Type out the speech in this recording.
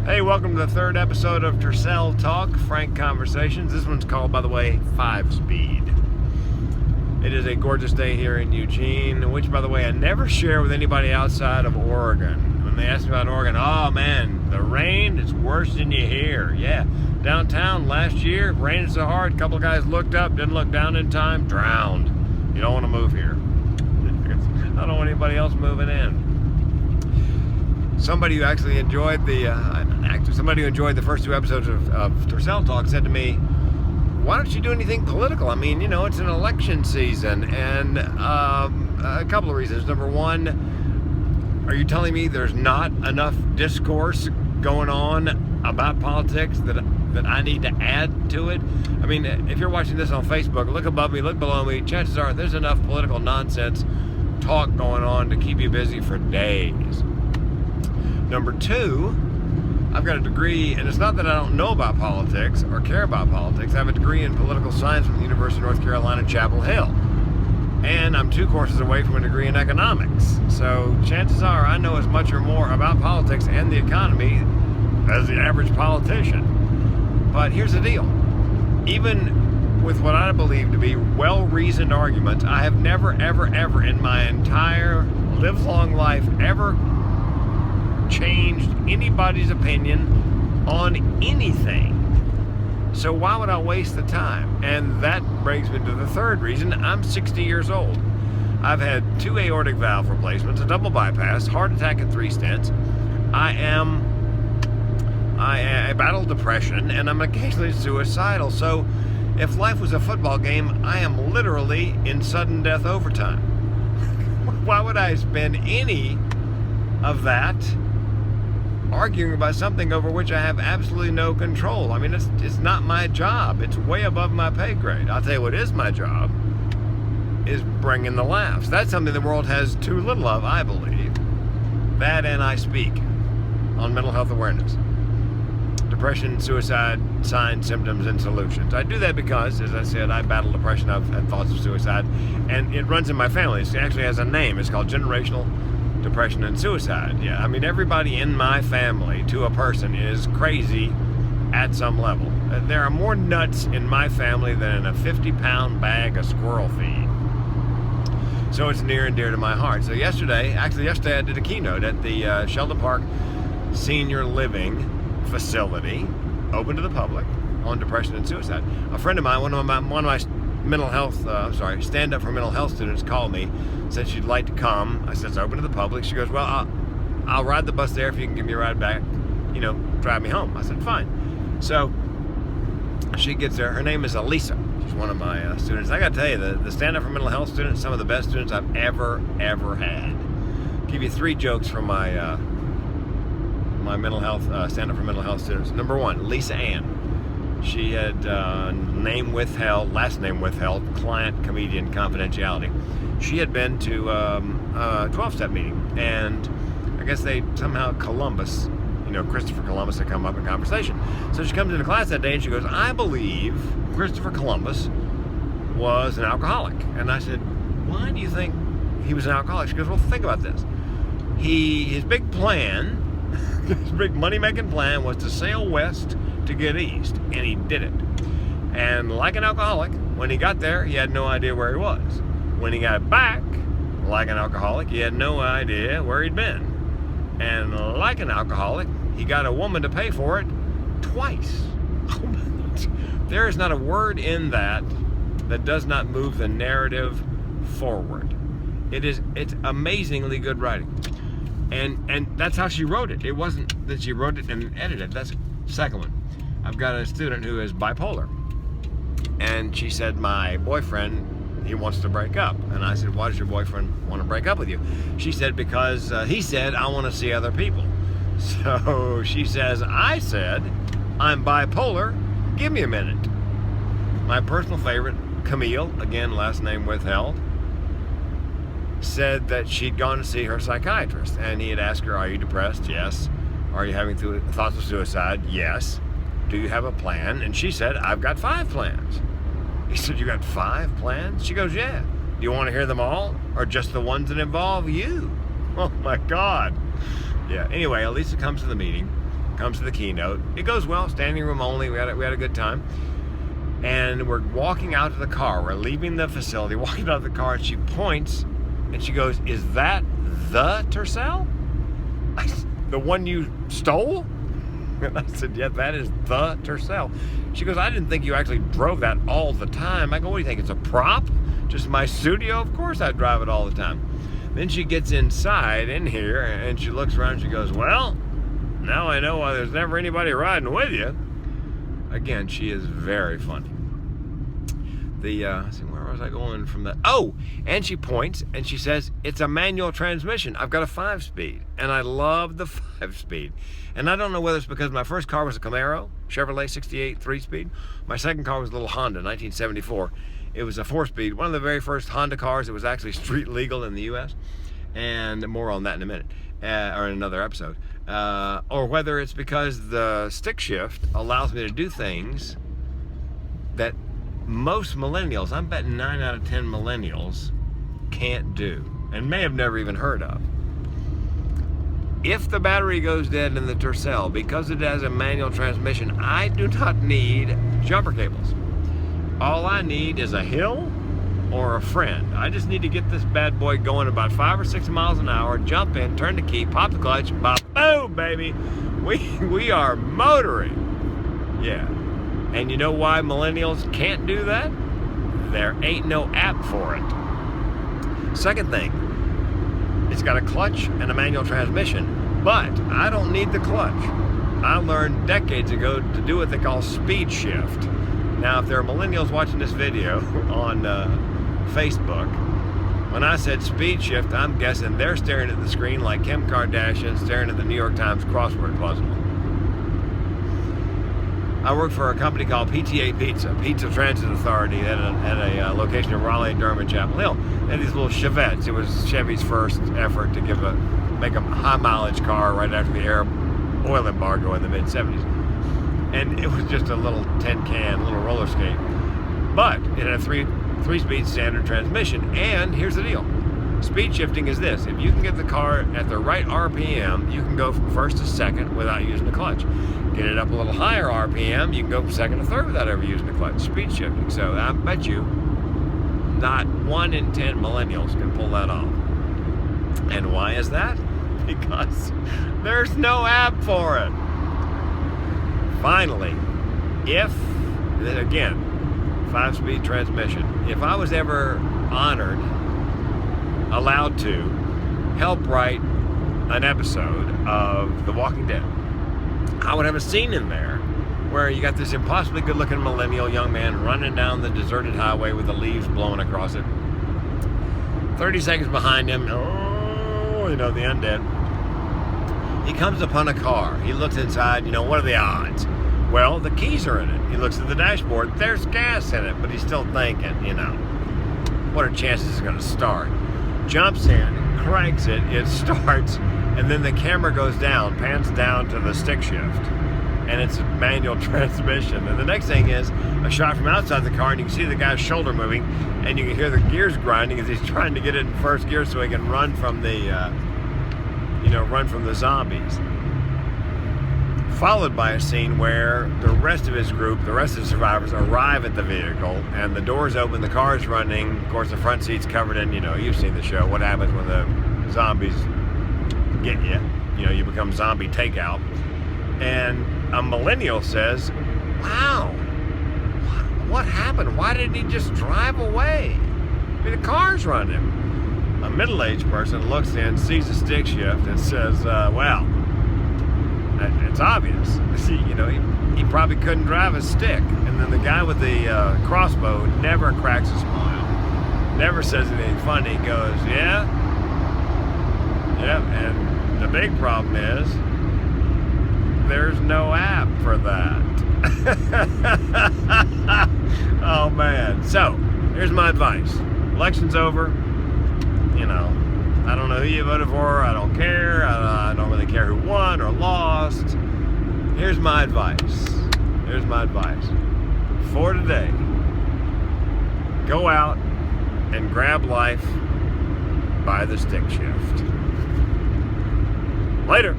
Hey, welcome to the third episode of Tercel Talk, Frank Conversations. This one's called, by the way, 5-Speed. It is a gorgeous day here in Eugene, which, by the way, I never share with anybody outside of Oregon. When they ask me about Oregon, oh man, the rain is worse than you hear. Yeah, downtown last year, rained so hard, a couple of guys looked up, didn't look down in time, drowned. You don't want to move here. I don't want anybody else moving in. Somebody who actually enjoyed somebody who enjoyed the first two episodes of Tercel Talk said to me, why don't you do anything political? I mean, it's an election season, and a couple of reasons. Number one, are you telling me there's not enough discourse going on about politics that I need to add to it? I mean, if you're watching this on Facebook, look above me, look below me, chances are there's enough political nonsense talk going on to keep you busy for days. Number two, I've got a degree, and it's not that I don't know about politics or care about politics. I have a degree in political science from the University of North Carolina, Chapel Hill. And I'm 2 courses away from a degree in economics. So chances are I know as much or more about politics and the economy as the average politician. But here's the deal. Even with what I believe to be well-reasoned arguments, I have never, ever, ever in my entire livelong life ever changed anybody's opinion on anything. So why would I waste the time? And that brings me to the third reason. I'm 60 years old. I've had 2 aortic valve replacements, a double bypass, heart attack, and 3 stents. I battle depression, and I'm occasionally suicidal. So if life was a football game, I am literally in sudden death overtime. Why would I spend any of that arguing about something over which I have absolutely no control? I mean, it's not my job. It's way above my pay grade. I'll tell you what is my job, is bringing the laughs. That's something the world has too little of, I believe. That, and I speak on mental health awareness, depression, suicide, signs, symptoms, and solutions. I do that because, as I said, I battle depression. I've had thoughts of suicide, and it runs in my family. It actually has a name. It's called generational depression and suicide. Yeah, I mean, everybody in my family, to a person, is crazy at some level. There are more nuts in my family than in a 50-pound bag of squirrel feed. So it's near and dear to my heart. So yesterday I did a keynote at the Sheldon Park Senior Living Facility, open to the public, on depression and suicide. A friend of mine, one of my mental health, stand up for mental health students called me, said she'd like to come. I said, it's open to the public. She goes, well, I'll ride the bus there if you can give me a ride back, drive me home. I said, fine. So she gets there. Her name is Elisa. She's one of my students. I got to tell you, the stand up for mental health students, some of the best students I've ever had. I'll give you 3 jokes from my mental health, stand up for mental health students. Number 1, Lisa Ann. She had last name withheld, client, comedian, confidentiality. She had been to a 12-step meeting, and I guess they somehow Christopher Columbus had come up in conversation. So she comes into class that day and she goes, I believe Christopher Columbus was an alcoholic. And I said, why do you think he was an alcoholic? She goes, well, think about this. His big plan, his big money-making plan was to sail west to get east, and he did it. And like an alcoholic, when he got there, he had no idea where he was. When he got back, like an alcoholic, he had no idea where he'd been. And like an alcoholic, he got a woman to pay for it twice. There is not a word in that does not move the narrative forward. It's amazingly good writing. And that's how she wrote it. It wasn't that she wrote it and edited it. That's the second one. I've got a student who is bipolar. And she said, my boyfriend, he wants to break up. And I said, why does your boyfriend want to break up with you? She said, because he said, I want to see other people. So she says, I said, I'm bipolar. Give me a minute. My personal favorite, Camille, again, last name withheld, said that she'd gone to see her psychiatrist. And he had asked her, are you depressed? Yes. Are you having thoughts of suicide? Yes. Do you have a plan? And she said, I've got 5 plans. He said, you got 5 plans? She goes, yeah. Do you want to hear them all? Or just the ones that involve you? Oh my God. Yeah, anyway, Elisa comes to the meeting. comes to the keynote. It goes well, standing room only. We had a good time. And we're walking out to the car. We're leaving the facility, walking out of the car, and she points and she goes, "Is that the Tercel? The one you stole?" And I said, "Yeah, that is the Tercel." She goes, "I didn't think you actually drove that all the time." I go, "What do you think? It's a prop? Just my studio? Of course I drive it all the time." Then she gets inside in here and she looks around and she goes, "Well, now I know why there's never anybody riding with you." Again, she is very funny. Let's see, where was I going from that? Oh, and she points and she says, "It's a manual transmission. I've got a 5-speed. And I love the 5-speed. And I don't know whether it's because my first car was a Camaro, Chevrolet 68 3-speed. My second car was a little Honda, 1974. It was a 4-speed, one of the very first Honda cars that was actually street legal in the U.S. And more on that in a minute, or in another episode. Or whether it's because the stick shift allows me to do things that most millennials, I'm betting 9 out of 10 millennials, can't do and may have never even heard of. If the battery goes dead in the Tercel, because it has a manual transmission, I do not need jumper cables. All I need is a hill or a friend. I just need to get this bad boy going about 5 or 6 miles an hour, jump in, turn the key, pop the clutch, bop, boom, baby. We are motoring. Yeah. And you know why millennials can't do that? There ain't no app for it. Second thing, it's got a clutch and a manual transmission, but I don't need the clutch. I learned decades ago to do what they call speed shift. Now, if there are millennials watching this video on Facebook, when I said speed shift, I'm guessing they're staring at the screen like Kim Kardashian staring at the New York Times crossword puzzle. I work for a company called PTA Pizza Transit Authority at a location in Raleigh, Durham, and Chapel Hill. They had these little Chevettes. It was Chevy's first effort to make a high mileage car right after the Arab oil embargo in the mid-70s. And it was just a little tin can, little roller skate. But it had a three-speed standard transmission. And here's the deal. Speed shifting is this. If you can get the car at the right RPM, you can go from first to second without using the clutch. Get it up a little higher RPM, you can go from second to third without ever using the clutch. Speed shifting. So I bet you not 1 in 10 millennials can pull that off. And why is that? Because there's no app for it. Finally, again, 5-speed transmission. If I was ever allowed to help write an episode of The Walking Dead, I would have a scene in there where you got this impossibly good-looking millennial young man running down the deserted highway with the leaves blowing across it. 30 seconds behind him, the undead. He comes upon a car. He looks inside, what are the odds? Well, the keys are in it. He looks at the dashboard. There's gas in it, but he's still thinking, what are chances it's going to start? Jumps in, cranks it, it starts, and then the camera goes down, pans down to the stick shift, and it's a manual transmission. And the next thing is a shot from outside the car, and you can see the guy's shoulder moving, and you can hear the gears grinding as he's trying to get it in first gear so he can run from the, zombies. Followed by a scene where the rest of his group, the rest of the survivors, arrive at the vehicle, and the doors open, the car's running. Of course, the front seat's covered in, you've seen the show. What happens when the zombies get you? You become zombie takeout. And a millennial says, "Wow, what happened? Why didn't he just drive away? The car's running." A middle-aged person looks in, sees a stick shift, and says, well, it's obvious. See, he probably couldn't drive a stick. And then the guy with the crossbow never cracks a smile, never says anything funny. He goes, yeah, and the big problem is there's no app for that. Oh, man. So, here's my advice. Election's over. I don't know who you voted for. I don't care. I don't really care who won or lost. Here's my advice. For today, go out and grab life by the stick shift. Later.